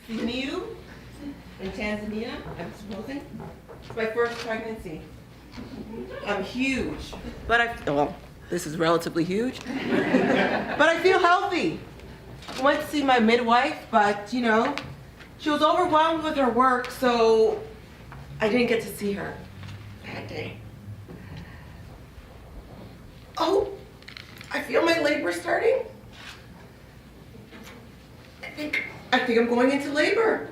new in Tanzania, I'm supposing. It's my first pregnancy. I'm huge, but well, this is relatively huge, but I feel healthy. I went to see my midwife, but you know, she was overwhelmed with her work, so I didn't get to see her that day. Oh, I feel my labor starting. I think I'm going into labor.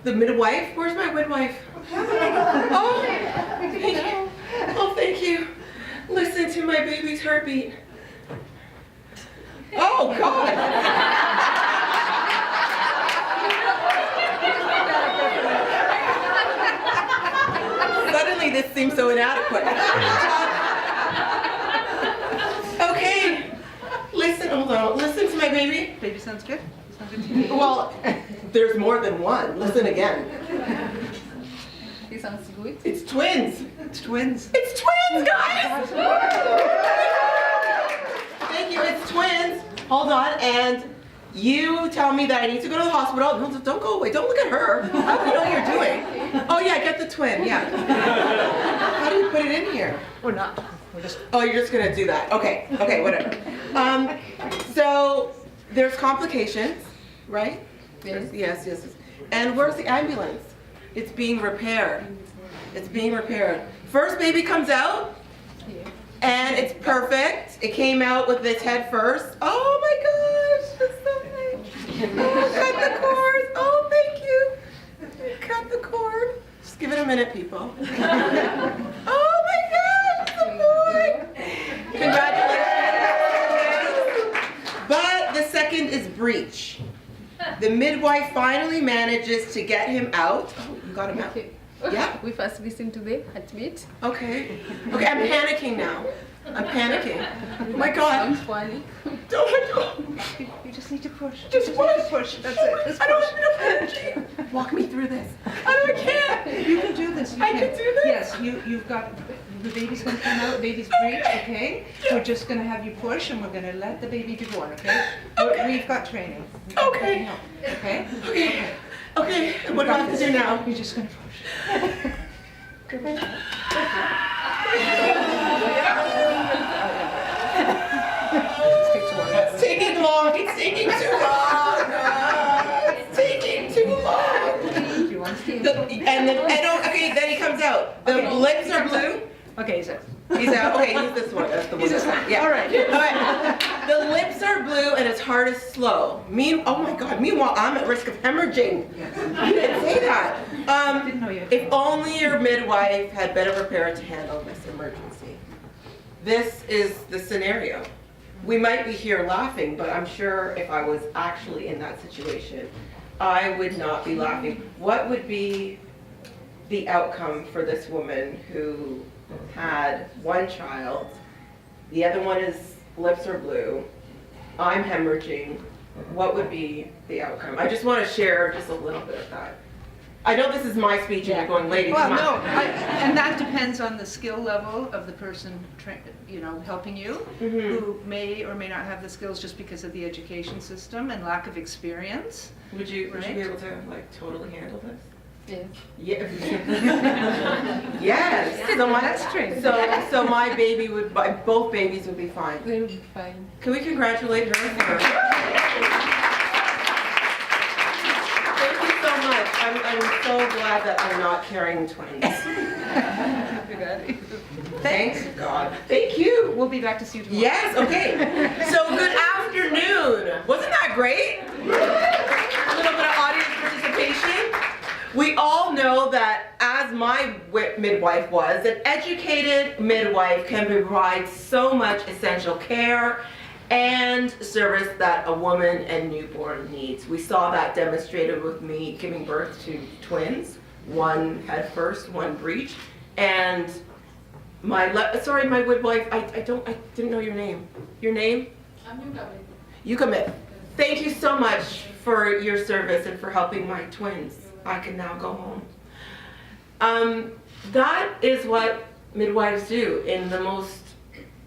The midwife? Where's my midwife? Oh, thank you. Oh, thank you. Listen to my baby's heartbeat. Oh, God. Suddenly, this seems so inadequate. Okay. Listen, hold on. Listen to my baby. Baby sounds good. Sounds good to me. Well, there's more than one. Listen again. He sounds good. It's twins. It's twins. It's twins, guys! Thank you, it's twins. Hold on, and you tell me that I need to go to the hospital. No, don't go away, don't look at her. How do you know what you're doing? Oh yeah, get the twin, yeah. How do you put it in here? We're not. We're just. Oh, you're just gonna do that. Okay, whatever. So, there's complications, right? Yes. And where's the ambulance? It's being repaired. It's being repaired. First baby comes out, and it's perfect. It came out with its head first. Oh my gosh, that's so nice. Oh, cut the cord. Oh, thank you. Cut the cord. Just give it a minute, people. Oh my gosh, it's a boy. Congratulations. But the second is breech. The midwife finally manages to get him out. Oh, you got him out. Okay. Yeah. We first listen to the heartbeat. Okay, I'm panicking now. I'm panicking. Oh my God. Sounds funny. Don't. You just need to push. Just need push. to push. That's it. Just I don't push. have enough energy. Walk me through this. I can't. You can do this. I can do this? Yes, you've got, the baby's going to come out, baby's breech, okay? We're just going to have you push and we're going to let the baby be born, okay? Okay. We've got training. Okay. Okay? Okay, and what do I have to do now? You're just going to push. It's taking long. It's taking too long. It's taking too long. Do you want to see Okay, then he comes out. The lips are blue. Okay, so. He's out. Okay, use this one. That's the one. Use this one. Yeah. All right. All right. The lips are blue and his heart is slow. Oh my God. Meanwhile, I'm at risk of hemorrhaging. You didn't say that. Didn't know you had If only your midwife had better prepared to handle this emergency. This is the scenario. We might be here laughing, but I'm sure if I was actually in that situation, I would not be laughing. What would be the outcome for this woman who had one child, the other one is lips are blue, I'm hemorrhaging? What would be the outcome? I just want to share just a little bit of that. I know this is my speech and you're going, lady, Well, come on. no, and that depends on the skill level of the person, helping you, who may or may not have the skills just because of the education system and lack of experience. Would you be Right? able to totally handle this? Yes. Yeah. Yes. That's true. So my baby both babies would be fine. They will be fine. Can we congratulate her for her? Thank you so much. I'm so glad that I'm not carrying twins. Thanks God. Thank you. We'll be back to see you tomorrow. Yes, okay. So good afternoon. Wasn't that great? A little bit of audience participation. We all know that, as my midwife was, an educated midwife can provide so much essential care and service that a woman and newborn needs. We saw that demonstrated with me giving birth to twins, one head first, one breech, and my midwife. I didn't know your name. Your name? I'm Eucabeth. Eucabeth. Thank you so much for your service and for helping my twins. I can now go home. That is what midwives do in the most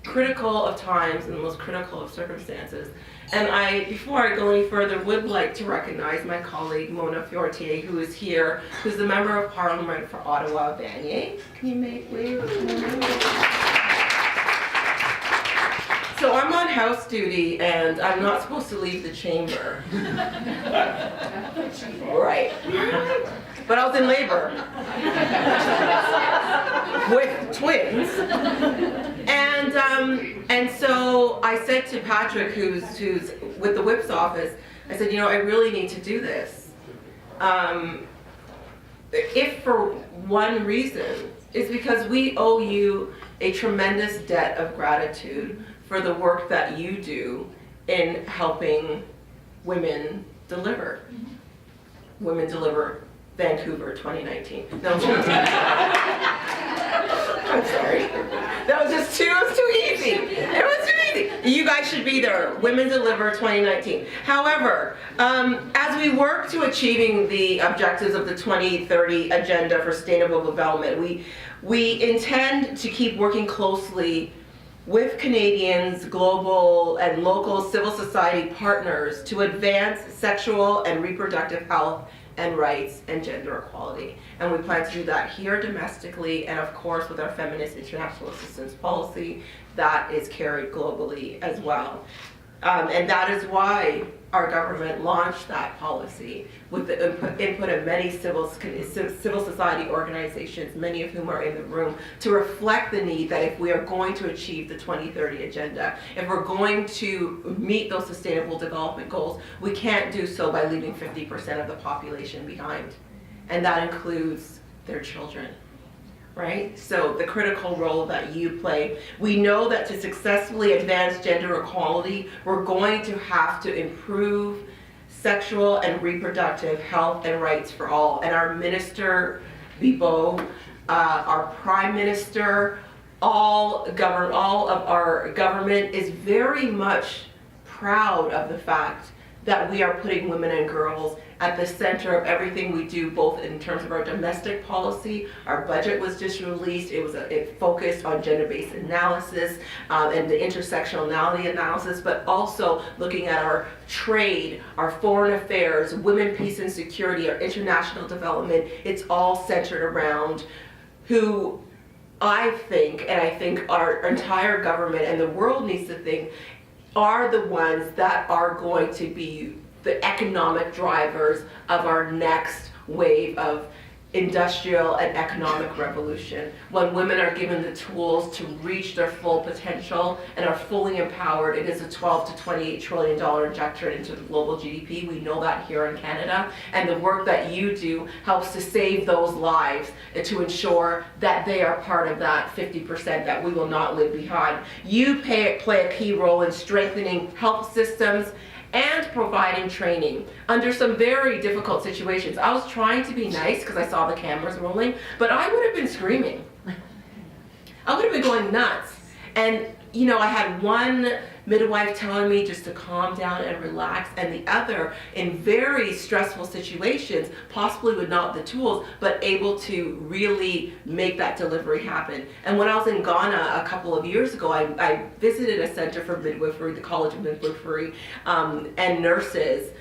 critical of times, in the most critical of circumstances. And before I go any further, would like to recognize my colleague Mona Fortier, who is here, who's the Member of Parliament for Ottawa-Vanier. Can you make way? So I'm on house duty and I'm not supposed to leave the chamber. Right. But I was in labor with twins. And so I said to Patrick, who's with the whip's office, I said, I really need to do this. If for one reason, it's because we owe you a tremendous debt of gratitude for the work that you do in helping women deliver. Women Deliver Vancouver 2019. No, I'm sorry. That was just it was too easy. It was too easy. You guys should be there. Women Deliver 2019. However, as we work to achieving the objectives of the 2030 Agenda for Sustainable Development, we intend to keep working closely with Canadians, global and local civil society partners to advance sexual and reproductive health and rights and gender equality. And we plan to do that here domestically and of course with our feminist international assistance policy that is carried globally as well. And that is why our government launched that policy with the input of many civil society organizations, many of whom are in the room, to reflect the need that if we are going to achieve the 2030 Agenda, if we're going to meet those sustainable development goals, we can't do so by leaving 50% of the population behind. And that includes their children. Right? So the critical role that you play. We know that to successfully advance gender equality, we're going to have to improve sexual and reproductive health and rights for all. And our Minister Bibeau, our Prime Minister, all of our government is very much proud of the fact that we are putting women and girls at the center of everything we do, both in terms of our domestic policy. Our budget was just released. It focused on gender-based analysis and the intersectionality analysis, but also looking at our trade, our foreign affairs, women, peace and security, our international development. It's all centered around who I think, and I think our entire government and the world needs to think, are the ones that are going to be the economic drivers of our next wave of industrial and economic revolution. When women are given the tools to reach their full potential and are fully empowered, it is a $12 to $28 trillion injector into the global GDP. We know that here in Canada. And the work that you do helps to save those lives and to ensure that they are part of that 50% that we will not leave behind. You play a key role in strengthening health systems and providing training under some very difficult situations. I was trying to be nice because I saw the cameras rolling, but I would have been screaming. I would have been going nuts. And I had one midwife telling me just to calm down and relax, and the other in very stressful situations, possibly with not the tools, but able to really make that delivery happen. And when I was in Ghana a couple of years ago, I visited a center for midwifery, the College of Midwifery, and nurses.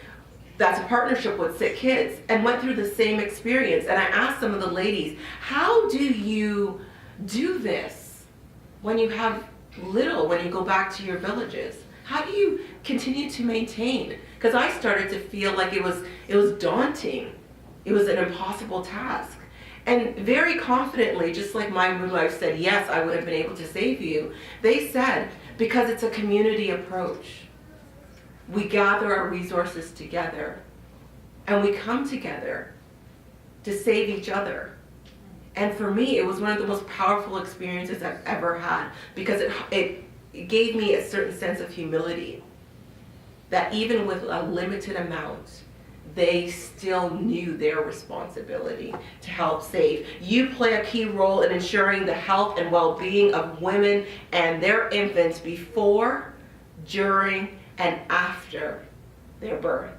That's a partnership with sick kids, and went through the same experience. And I asked some of the ladies, how do you do this when you have little, when you go back to your villages? How do you continue to maintain? Because I started to feel like it was daunting. It was an impossible task. And very confidently, just like my midwife said, yes, I would have been able to save you, they said, because it's a community approach. We gather our resources together and we come together to save each other. And for me, it was one of the most powerful experiences I've ever had, because it gave me a certain sense of humility, that even with a limited amount, they still knew their responsibility to help save. You play a key role in ensuring the health and well-being of women and their infants before, during, and after their birth,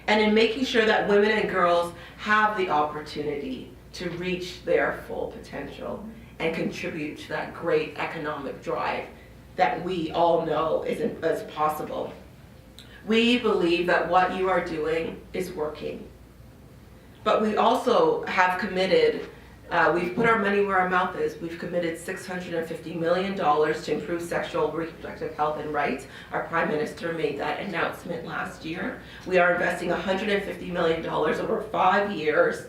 and in making sure that women and girls have the opportunity to reach their full potential and contribute to that great economic drive that we all know is possible. We believe that what you are doing is working. But we also have committed, we've put our money where our mouth is. We've committed $650 million to improve sexual reproductive health and rights. Our Prime Minister made that announcement last year. We are investing $150 million over 5 years.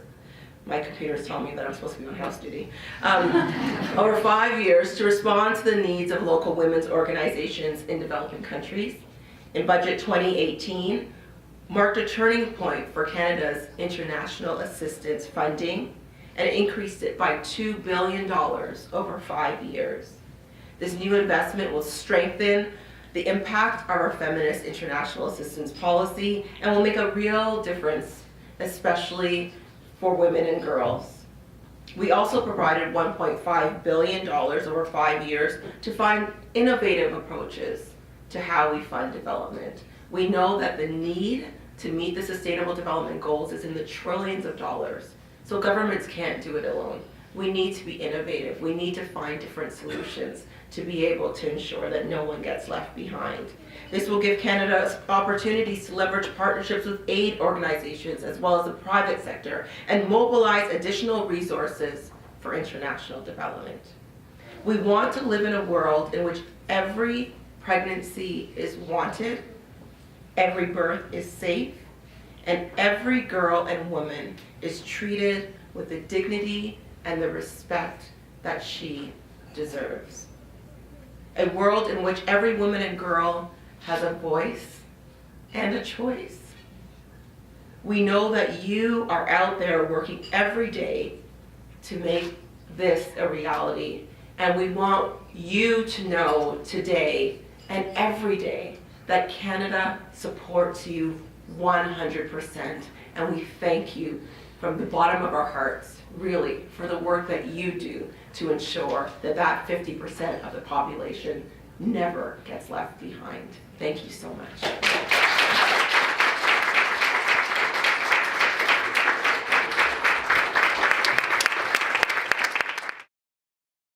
My computer's telling me that I'm supposed to be on house duty. Over 5 years to respond to the needs of local women's organizations in developing countries. In Budget 2018, marked a turning point for Canada's international assistance funding and increased it by $2 billion over 5 years. This new investment will strengthen the impact of our feminist international assistance policy and will make a real difference, especially for women and girls. We also provided $1.5 billion over 5 years to find innovative approaches to how we fund development. We know that the need to meet the Sustainable Development Goals is in the trillions of dollars. So governments can't do it alone. We need to be innovative. We need to find different solutions to be able to ensure that no one gets left behind. This will give Canada opportunities to leverage partnerships with aid organizations as well as the private sector and mobilize additional resources for international development. We want to live in a world in which every pregnancy is wanted, every birth is safe, and every girl and woman is treated with the dignity and the respect that she deserves. A world in which every woman and girl has a voice and a choice. We know that you are out there working every day to make this a reality, and we want you to know today and every day that Canada supports you 100%, and we thank you from the bottom of our hearts, really, for the work that you do to ensure that that 50% of the population never gets left behind. Thank you so much.